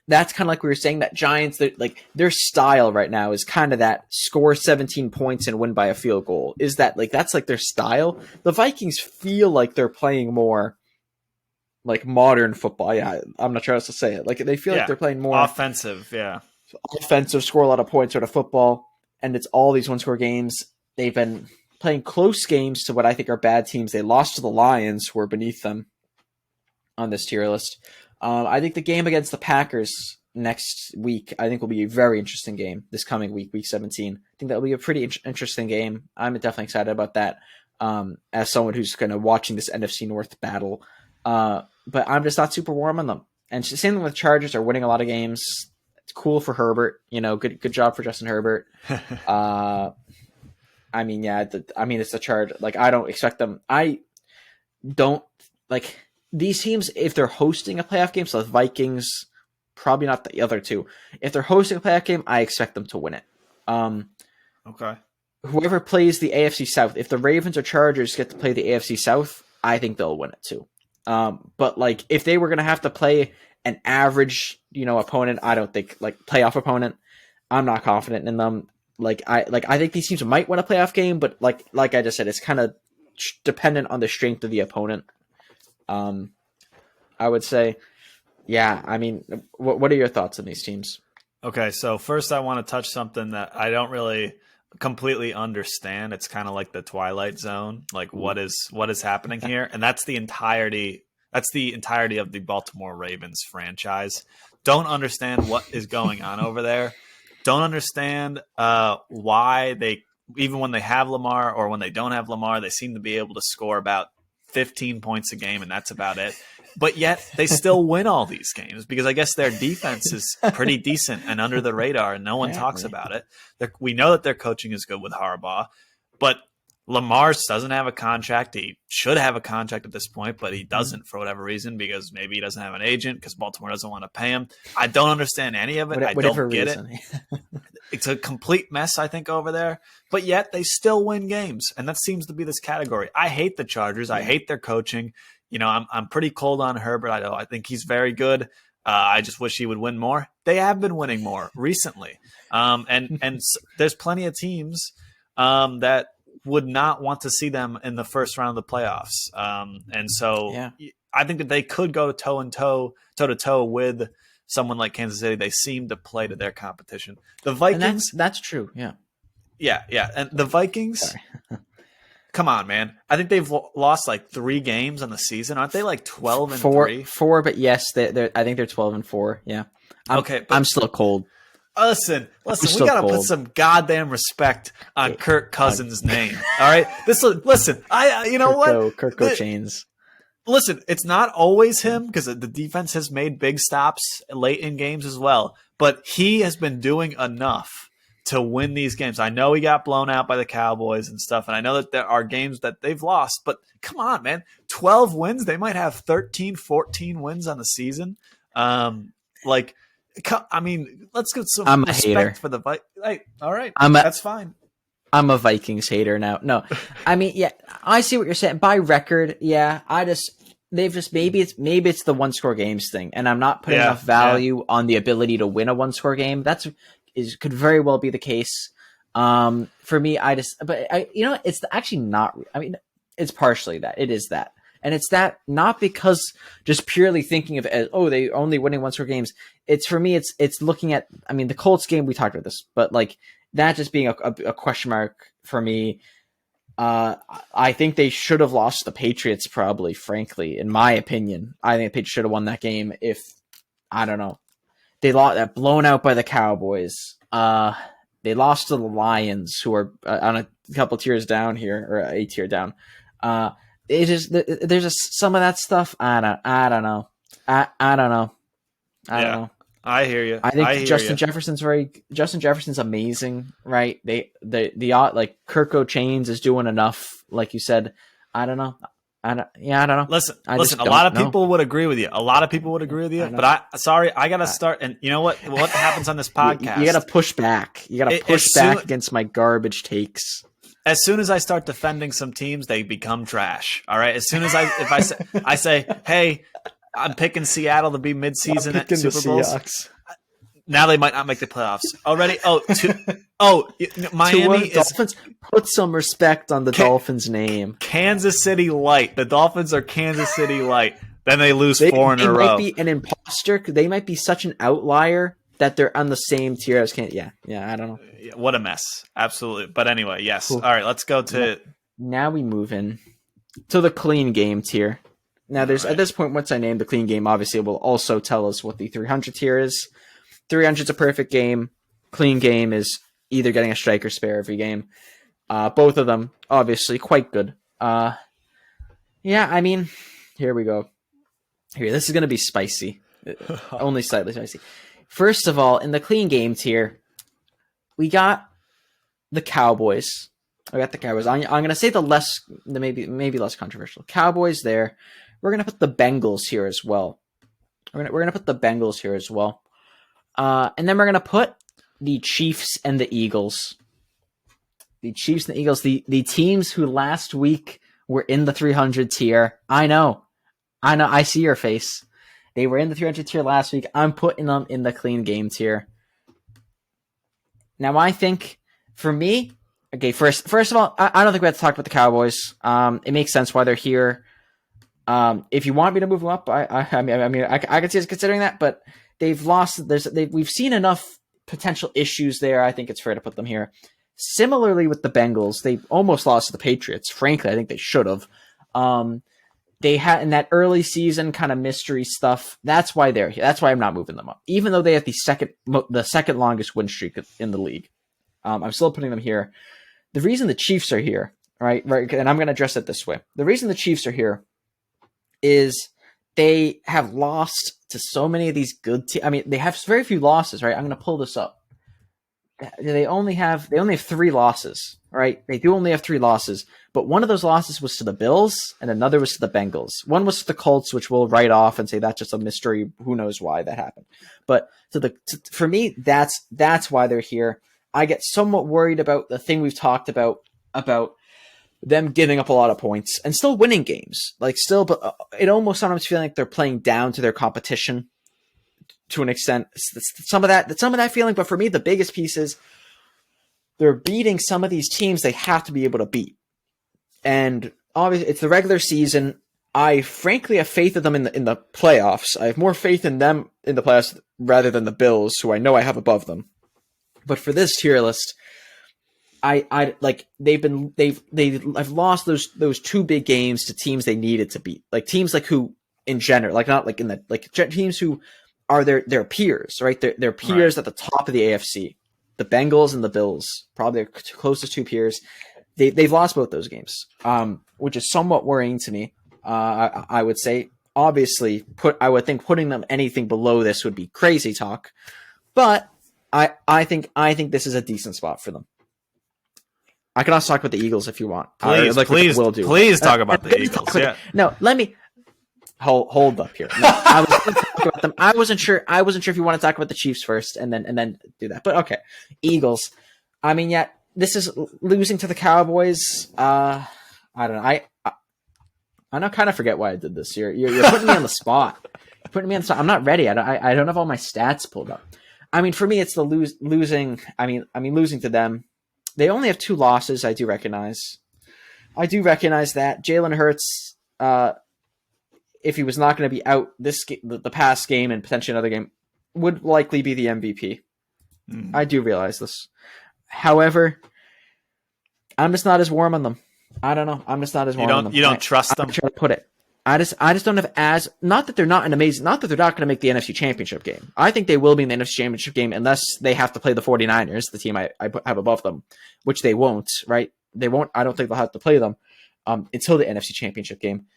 that's kind of like we were saying, that Giants, like their style right now is kind of that score 17 points and win by a field goal. Is that like that's like their style? The Vikings feel like they're playing more like modern football. Yeah, I'm not sure how else to say it. Like they feel like they're playing more offensive. Yeah, offensive, score a lot of points sort of football. And it's all these 1-score games. They've been playing close games to what I think are bad teams. They lost to the Lions, who are beneath them on this tier list. I think the game against the Packers next week, I think will be a very interesting game this coming week, week 17. I think that'll be a pretty interesting game. I'm definitely excited about that as someone who's kind of watching this NFC North battle. But I'm just not super warm on them. And same thing with Chargers are winning a lot of games. It's cool for Herbert, good job for Justin Herbert. I mean, it's a charge. Like, I don't expect them. I don't like these teams. If they're hosting a playoff game, so the Vikings, probably not the other 2. If they're hosting a playoff game, I expect them to win it. Okay. Whoever plays the AFC South, if the Ravens or Chargers get to play the AFC South, I think they'll win it too. But like, if they were going to have to play an average, opponent, I don't think like playoff opponent, I'm not confident in them. I think these teams might win a playoff game, but like I just said, it's kind of dependent on the strength of the opponent. I would say, yeah. I mean, what are your thoughts on these teams? Okay, so first I want to touch something that I don't really completely understand. It's kind of like the Twilight Zone. Like, what is happening here? And that's the entirety of the Baltimore Ravens franchise. Don't understand what is going on over there. Don't understand why they, even when they have Lamar or when they don't have Lamar, they seem to be able to score about 15 points a game, and that's about it. But yet they still win all these games because I guess their defense is pretty decent and under the radar, and no one talks about it. We know that their coaching is good with Harbaugh, but Lamar doesn't have a contract. He should have a contract at this point, but he doesn't for whatever reason, because maybe he doesn't have an agent because Baltimore doesn't want to pay him. I don't understand any of it. I don't get it. It's a complete mess, I think, over there. But yet they still win games, and that seems to be this category. I hate the Chargers. I hate their coaching. I'm pretty cold on Herbert. I think he's very good. I just wish he would win more. They have been winning more recently, and there's plenty of teams that would not want to see them in the first round of the playoffs. And so I think that they could go toe to toe with someone like Kansas City. They seem to play to their competition. The Vikings, and that's true. Yeah. And the Vikings, come on, man. I think they've lost like 3 games on the season. Aren't they like 12-3? 4, but yes, I think they're 12-4. Yeah. I'm still cold. Listen, we still got to put cold. some goddamn respect on Kirk Cousins' name. All right, listen. You know what? Kirk Chains. Listen, it's not always him because the defense has made big stops late in games as well. But he has been doing enough to win these games. I know he got blown out by the Cowboys and stuff, and I know that there are games that they've lost. But come on, man. 12 wins. They might have 13, 14 wins on the season. Let's get some respect for the Vikings. All right, that's fine. I'm a Vikings hater now. No, I mean, yeah, I see what you're saying. By record, yeah, maybe it's the 1-score games thing, and I'm not putting enough value on the ability to win a 1-score game. Could very well be the case. For me, it's actually not. I mean, it's partially that. It is that. And it's that not because just purely thinking of it as, oh, they only winning 1-score games. It's for me, it's looking at, I mean, the Colts game, we talked about this, but like that just being a question mark for me. I think they should have lost the Patriots probably, frankly, in my opinion. I think the Patriots should have won that game if, I don't know, they lost blown out by the Cowboys. They lost to the Lions, who are on a couple tiers down here, or a tier down. There's some of that stuff. I don't know. I don't know. I hear you. I think Justin Jefferson's amazing, right? Like Kirk Chains is doing enough, like you said. I don't know. I don't know. Listen. A lot of people would agree with you. But I gotta start. And you know what? What happens on this podcast? You gotta push back. You gotta push back against my garbage takes. As soon as I start defending some teams, they become trash. All right. As soon as I say, hey, I'm picking Seattle to be midseason at Super Bowls. Now they might not make the playoffs already. Miami Dolphins. Put some respect on the Dolphins' name. Kansas City Light. The Dolphins are Kansas City Light. Then they lose 4 in a row. They might be an imposter. They might be such an outlier that they're on the same tier as Kansas. Yeah. I don't know. What a mess. Absolutely. But anyway, yes. Cool. All right, let's go to. Now we move in to the clean game tier. Now, at this point, once I name the clean game, obviously it will also tell us what the 300 tier is. 300 is a perfect game. Clean game is either getting a strike or spare every game. Both of them, obviously, quite good. I mean, here we go. This is going to be spicy. Only slightly spicy. First of all, in the clean game tier, we got the Cowboys. I'm going to say the maybe less controversial Cowboys there. We're going to put the Bengals here as well. We're going to put the Bengals here as well. And then we're going to put the Chiefs and the Eagles. The Chiefs and the Eagles, the teams who last week were in the 300 tier. I know. I see your face. They were in the 300 tier last week. I'm putting them in the clean game tier. Now, I think, for me, okay, first of all, I don't think we have to talk about the Cowboys. It makes sense why they're here. If you want me to move them up, I can see us considering that, but they've lost. We've seen enough potential issues there. I think it's fair to put them here. Similarly with the Bengals, they almost lost to the Patriots. Frankly, I think they should have. They had in that early season kind of mystery stuff. That's why they're here. That's why I'm not moving them up, even though they have the second longest win streak in the league. I'm still putting them here. The reason the Chiefs are here, right, and I'm going to address it this way. The reason the Chiefs are here is they have lost to so many of these good teams. I mean, they have very few losses, right? I'm going to pull this up. They only have 3 losses, right? They do only have 3 losses, but one of those losses was to the Bills and another was to the Bengals. One was to the Colts, which we'll write off and say that's just a mystery. Who knows why that happened? But for me, that's why they're here. I get somewhat worried about the thing we've talked about them giving up a lot of points and still winning games. But it almost sometimes feeling like they're playing down to their competition to an extent. Some of that feeling. But for me, the biggest piece is they're beating some of these teams they have to be able to beat. And obviously, it's the regular season. I frankly have faith in them in the playoffs. I have more faith in them in the playoffs rather than the Bills, who I know I have above them. But for this tier list, I've lost those 2 big games to teams they needed to beat, like teams like who in general, like not like in the like teams who are their peers, right? Their peers at the top of the AFC. The Bengals and the Bills, probably their closest two peers. They've lost both those games, which is somewhat worrying to me. I would say, obviously, I would think putting them anything below this would be crazy talk, but I think this is a decent spot for them. I can also talk about the Eagles if you want. Please talk about the Eagles. Yeah. No, let me hold up here. No, I was going to talk about them. I wasn't sure if you want to talk about the Chiefs first and then do that. But okay, Eagles. I mean, yeah, this is losing to the Cowboys. I don't know. I kind of forget why I did this. You're putting me on the spot. You're putting me on the spot. I'm not ready. I don't have all my stats pulled up. I mean, for me, it's the losing. I mean, losing to them. They only have 2 losses. I do recognize that Jalen Hurts. If he was not going to be out the past game and potentially another game, would likely be the MVP. I do realize this. However, I'm just not as warm on them. I don't know. I'm just not as warm on them. You don't trust them? I'm trying to put it. I just don't have as, not that they're not not that they're not going to make the NFC Championship game. I think they will be in the NFC Championship game unless they have to play the 49ers, the team I have above them, which they won't, right? They won't. I don't think they'll have to play them until the NFC Championship game.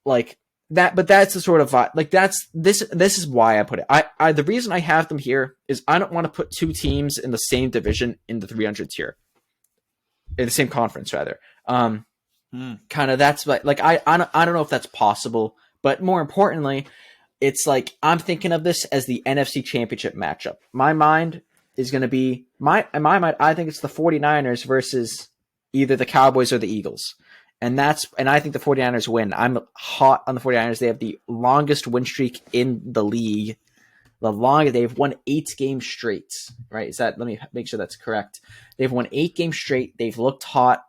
Like that, but that's the sort of like this is why I put it. I the reason I have them here is I don't want to put 2 teams in the same division in the 300 tier, in the same conference rather. Kind of that's like I don't know if that's possible, but more importantly, it's like I'm thinking of this as the NFC Championship matchup. My mind is going to be in my mind. I think it's the 49ers versus either the Cowboys or the Eagles. And I think the 49ers win. I'm hot on the 49ers. They have the longest win streak in the league. They've won 8 games straight, right? Let me make sure that's correct. They've won 8 games straight. They've looked hot.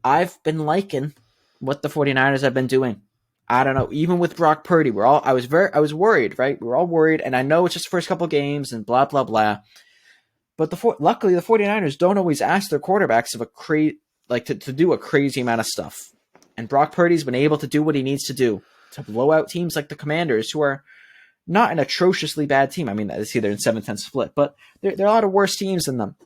I've been liking what the 49ers have been doing. I don't know. Even with Brock Purdy, I was worried, right? We were all worried, and I know it's just the first couple games and blah blah blah. But luckily the 49ers don't always ask their quarterbacks to do a crazy amount of stuff. And Brock Purdy's been able to do what he needs to do to blow out teams like the Commanders, who are not an atrociously bad team. I mean, they're in 7-10 split, but there are a lot of worse teams than them.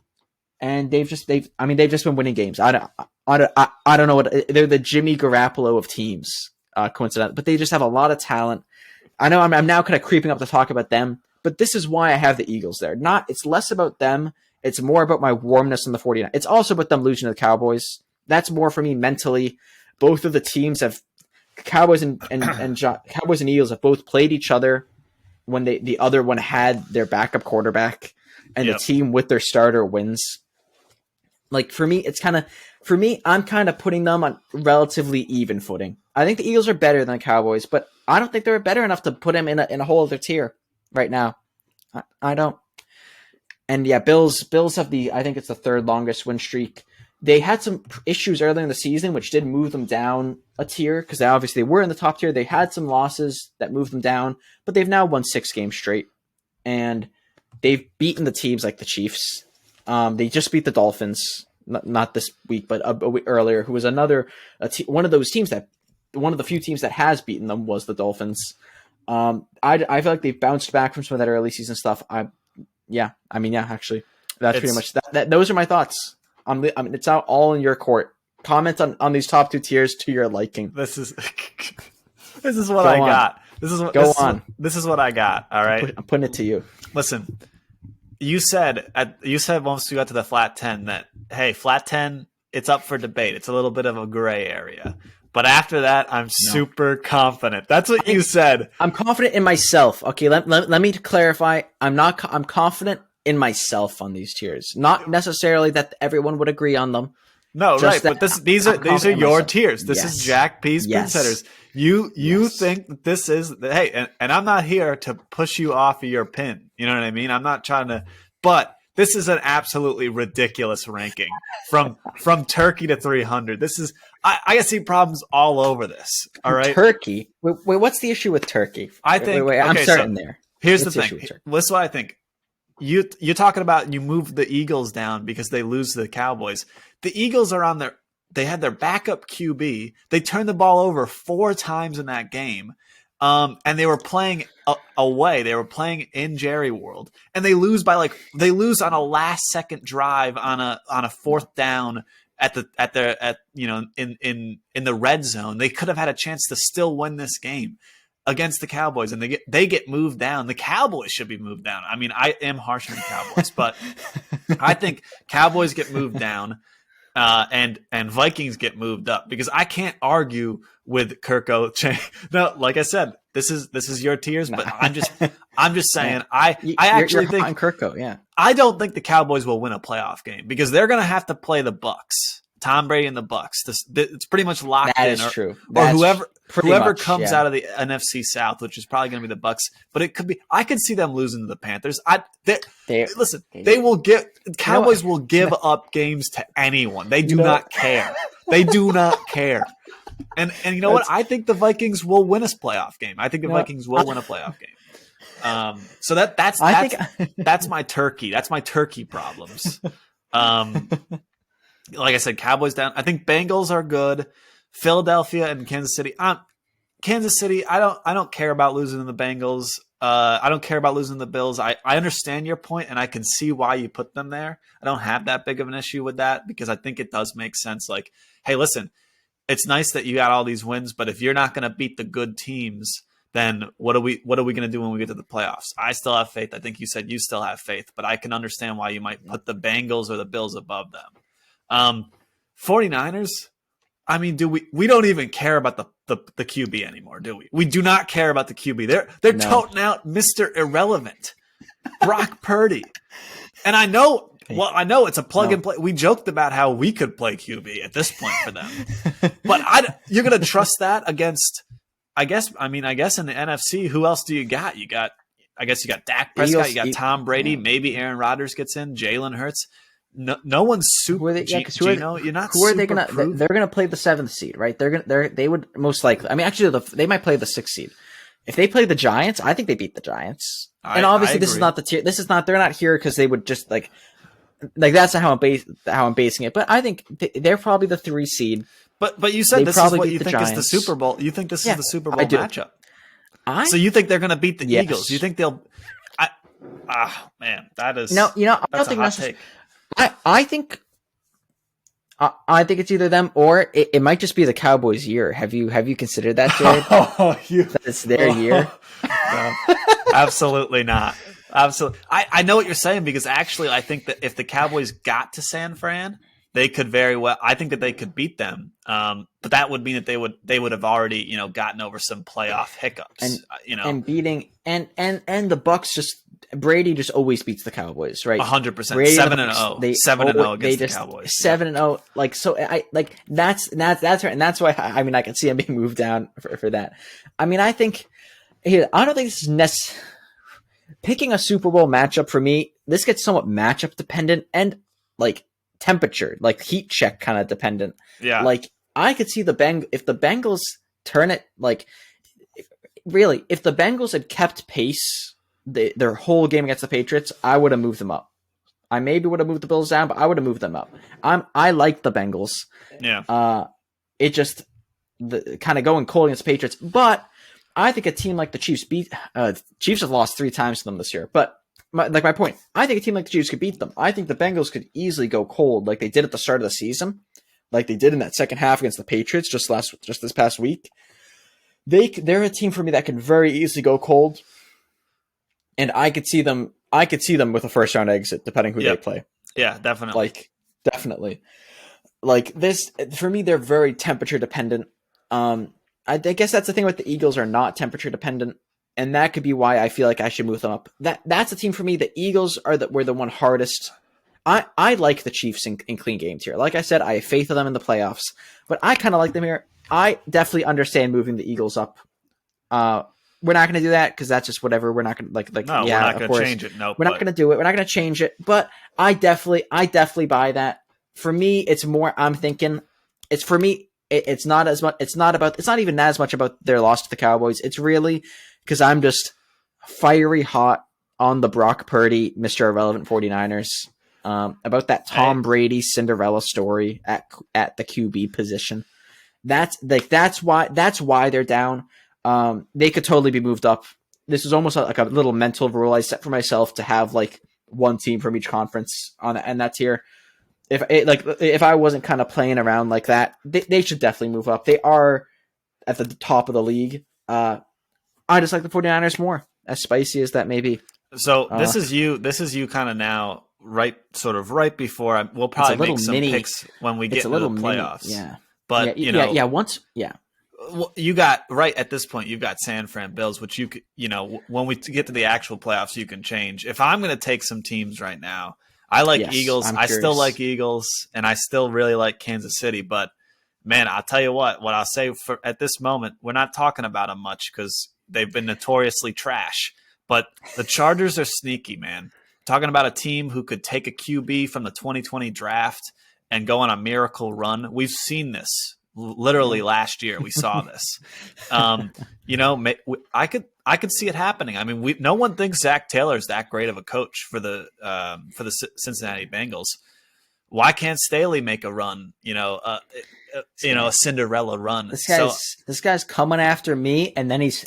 And they've just been winning games. I don't know what they're the Jimmy Garoppolo of teams, coincidentally, but they just have a lot of talent. I know I'm now kind of creeping up to talk about them, but this is why I have the Eagles there. It's less about them. It's more about my warmness in the 49ers. It's also about them losing to the Cowboys. That's more for me mentally. Both of the teams Cowboys and Cowboys and Eagles have both played each other when the other one had their backup quarterback, and the team with their starter wins. Like for me, I'm kind of putting them on relatively even footing. I think the Eagles are better than the Cowboys, but I don't think they're better enough to put them in a whole other tier right now. I don't. And yeah, Bills have I think it's the 3rd longest win streak. They had some issues earlier in the season, which did move them down a tier because they were in the top tier. They had some losses that moved them down, but they've now won 6 games straight, and they've beaten the teams like the Chiefs. They just beat the Dolphins, not this week, but a week earlier, who was one of those teams one of the few teams that has beaten them was the Dolphins. I feel like they've bounced back from some of that early season stuff. Actually, that's pretty much that. Those are my thoughts. It's all in your court. Comment on these top 2 tiers to your liking. This is what I got. This is what I got. All right, I'm putting it to you. Listen, you said once we got to the flat 10 that, hey, flat 10, it's up for debate. It's a little bit of a gray area. But after that, I'm super confident. That's what you said. I'm confident in myself. Okay, let me clarify. I'm confident in myself on these tiers. Not necessarily that everyone would agree on them. No, right. But these are your tiers. This is Jack P's Pinsetters. You think that this is, hey, and I'm not here to push you off of your pin. You know what I mean? I'm not trying to, but this is an absolutely ridiculous ranking from Turkey to 300. This is, I see problems all over this. All right. Turkey. Wait, what's the issue with Turkey? I think, wait, I'm starting there. Here's the thing. This is what I think. You're talking about you moved the Eagles down because they lose to the Cowboys. The Eagles are they had their backup QB. They turned the ball over 4 times in that game. And they were playing away. They were playing in Jerry World, and they lose on a last second drive on a fourth down in the red zone. They could have had a chance to still win this game against the Cowboys, and they get moved down. The Cowboys should be moved down. I mean, I am harsh on the Cowboys, but I think Cowboys get moved down. And Vikings get moved up, because I can't argue with Kirko. No, like I said, this is your tiers, but I'm just saying I actually think Kirko. Yeah, I don't think the Cowboys will win a playoff game, because they're going to have to play the Bucks, Tom Brady and the Bucks. It's pretty much locked in. That is true. Or whoever comes out of the NFC South, which is probably going to be the Bucks, but it could be. I could see them losing to the Panthers. They will get. Cowboys will give up games to anyone. They do not care. They do not care. And you know what? I think the Vikings will win a playoff game. I think the Vikings will win a playoff game. So that's my turkey. That's my turkey problems. Like I said, Cowboys down. I think Bengals are good. Philadelphia and Kansas City. Kansas City, I don't care about losing to the Bengals. I don't care about losing to the Bills. I understand your point, and I can see why you put them there. I don't have that big of an issue with that, because I think it does make sense. Like, hey, listen, it's nice that you got all these wins, but if you're not going to beat the good teams, then what are we going to do when we get to the playoffs? I still have faith. I think you said you still have faith, but I can understand why you might put the Bengals or the Bills above them. 49ers, I mean, we don't even care about the QB anymore, do we? We do not care about the QB. They're toting out Mr. Irrelevant, Brock Purdy. And I know it's a plug and play. We joked about how we could play QB at this point for them. But you're going to trust that against, I guess in the NFC, who else do you got? You got Dak Prescott, you got Tom Brady, maybe Aaron Rodgers gets in, Jalen Hurts. No one's super. Gino, you're not. Who are they gonna? They're gonna play the 7th seed, right? They would most likely. I mean, actually, they might play the 6th seed. If they play the Giants, I think they beat the Giants. And obviously, this is not the tier. This is not. They're not here because they would just like that's how I'm basing it. But I think they're probably the 3 seed. But you said this is what you think is the Super Bowl. You think this is the Super Bowl matchup. So you think they're gonna beat the Eagles? You think they'll? Man, that is no. I don't think that's. I think it's either them or it might just be the Cowboys' year. Have you considered that, Jared? That it's their year? No, absolutely not. Absolutely. I know what you're saying, because actually I think that if the Cowboys got to San Fran, they could very well. I think that they could beat them. But that would mean that they would have already gotten over some playoff hiccups. And beating and the Bucks just. Brady just always beats the Cowboys, right? 100%. 7-0. 7-0 against the Cowboys. 7-0. Like, so that's right. And that's why, I mean, I can see him being moved down for that. I mean, I don't think this is necessary. Picking a Super Bowl matchup for me, this gets somewhat matchup dependent and like temperature, like heat check kind of dependent. Yeah. Like, I could see if the Bengals turn it, like, if the Bengals had kept pace their whole game against the Patriots, I would have moved them up. I maybe would have moved the Bills down, but I would have moved them up. I like the Bengals. Yeah. It just the kind of going cold against the Patriots, but I think a team like the Chiefs Chiefs have lost 3 times to them this year. But my point, I think a team like the Chiefs could beat them. I think the Bengals could easily go cold, like they did at the start of the season, like they did in that second half against the Patriots just this past week. They're a team for me that can very easily go cold. And I could see them with a first round exit, depending who they play. Yeah, definitely. Definitely. Like this, for me, they're very temperature dependent. I guess that's the thing with the Eagles, are not temperature dependent, and that could be why I feel like I should move them up. That's a team for me. The Eagles were the one hardest. I like the Chiefs in clean games here. Like I said, I have faith in them in the playoffs, but I kind of like them here. I definitely understand moving the Eagles up. We're not going to do that because that's just whatever. We're not going to No, we're not going to change it. No, we're not going to do it. We're not going to change it. But I definitely buy that. For me, it's more. I'm thinking it's for me. It's not as much. It's not even as much about their loss to the Cowboys. It's really because I'm just fiery hot on the Brock Purdy, Mr. Irrelevant 49ers. About that Tom Brady Cinderella story at the QB position. That's why they're down. they could totally be moved up. This was almost like a little mental rule I set for myself to have like one team from each conference and that tier. If I wasn't kind of playing around like that, they should definitely move up. They are at the top of the league. I just like the 49ers more, as spicy as that may be. So this is you kind of now right before we'll probably make some picks when we get into the playoffs. Yeah. But you got right at this point, you've got San Fran Bills, which when we get to the actual playoffs, you can change. If I'm going to take some teams right now, I like Eagles. I still like Eagles, and I still really like Kansas City. But man, I'll tell you what I'll say at this moment, we're not talking about them much because they've been notoriously trash. But the Chargers are sneaky, man. Talking about a team who could take a QB from the 2020 draft and go on a miracle run. We've seen this literally last year. We saw this. I could see it happening. I mean, no one thinks Zach Taylor is that great of a coach for the Cincinnati Bengals. Why can't Staley make a run? A Cinderella run. This guy's coming after me, and then he's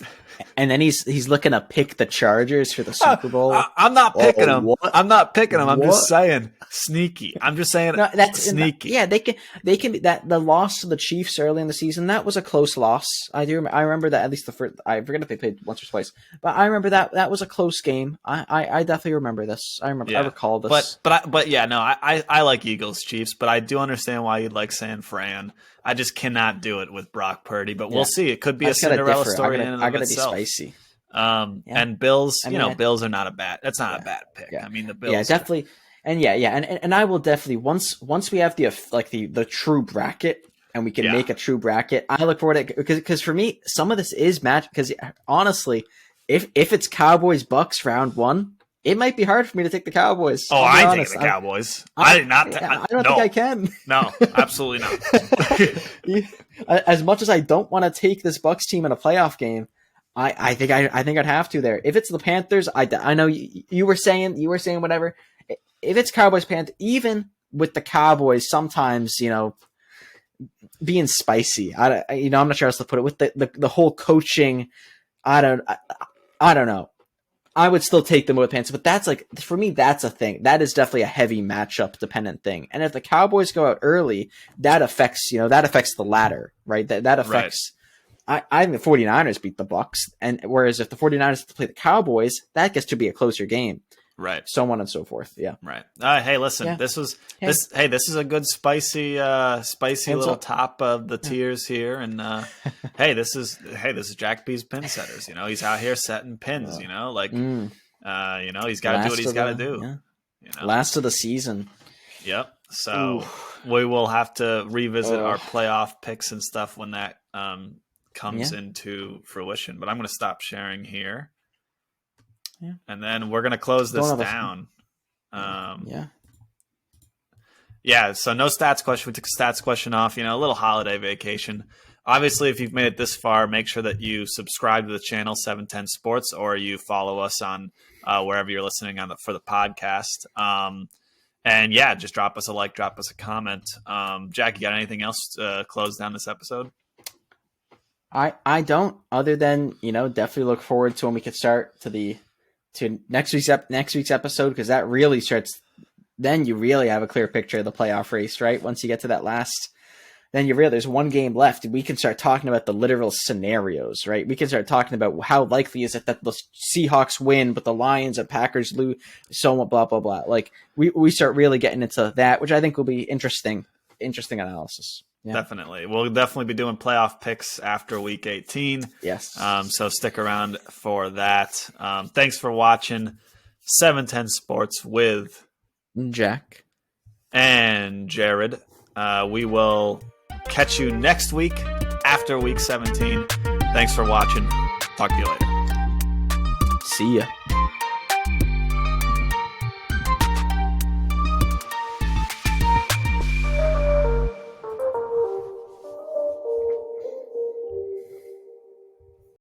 looking to pick the Chargers for the Super Bowl. I'm not picking them. What? I'm not picking them. I'm just saying sneaky. I'm just saying that's sneaky. They can that the loss to the Chiefs early in the season, that was a close loss. I remember that, at least the first. I forget if they played once or twice, but I remember that was a close game. I definitely remember this. I recall this. I like Eagles Chiefs, but I do understand why you'd like San Fran. I just cannot do it with Brock Purdy, but we'll see. It could be a Cinderella story in and of itself. Be spicy. And Bills, Bills are not a bad. That's not a bad pick. Yeah. I mean, the Bills. Yeah, definitely. And I will definitely once we have the true bracket and we can make a true bracket. I look forward to it because for me, some of this is match. Because honestly, if it's Cowboys Bucks round 1. It might be hard for me to take the Cowboys. Oh, I take the Cowboys. I did not. I don't think I can. No, absolutely not. As much as I don't want to take this Bucks team in a playoff game, I think I'd have to there. If it's the Panthers, I know you were saying whatever. If it's Cowboys Panthers, even with the Cowboys, sometimes being spicy. I'm not sure how else to put it. With the whole coaching, I don't know. I would still take them with Panthers, but that's for me, that's a thing. That is definitely a heavy matchup dependent thing. And if the Cowboys go out early, that affects the ladder, right? That affects. Right. I think the 49ers beat the Bucks, and whereas if the 49ers play the Cowboys, that gets to be a closer game. Right. So on and so forth. Yeah. Right. Hey, listen, this is a good spicy little top of the tiers here. And this is Jack B's Pinsetters. He's out here setting pins, he's got to do what he's got to do. Yeah. Last of the season. Yep. So we will have to revisit our playoff picks and stuff when that comes into fruition. But I'm going to stop sharing here. Yeah. And then we're going to close this down. So no stats question. We took a stats question off, a little holiday vacation. Obviously, if you've made it this far, make sure that you subscribe to the channel 710 Sports, or you follow us on wherever you're listening for the podcast. Just drop us a like, drop us a comment. Jack, you got anything else to close down this episode? I don't, other than, definitely look forward to when we can start to next week's episode, because that really starts. Then you really have a clear picture of the playoff race, right? Once you get to that last, then you realize there's one game left. We can start talking about the literal scenarios, right? We can start talking about how likely is it that the Seahawks win, but the Lions and Packers lose, so on, blah blah blah. Like we start really getting into that, which I think will be interesting analysis. Yeah. Definitely. We'll definitely be doing playoff picks after week 18. Yes. So stick around for that. Thanks for watching 710 Sports with Jack and Jared. We will catch you next week after week 17. Thanks for watching. Talk to you later. See ya.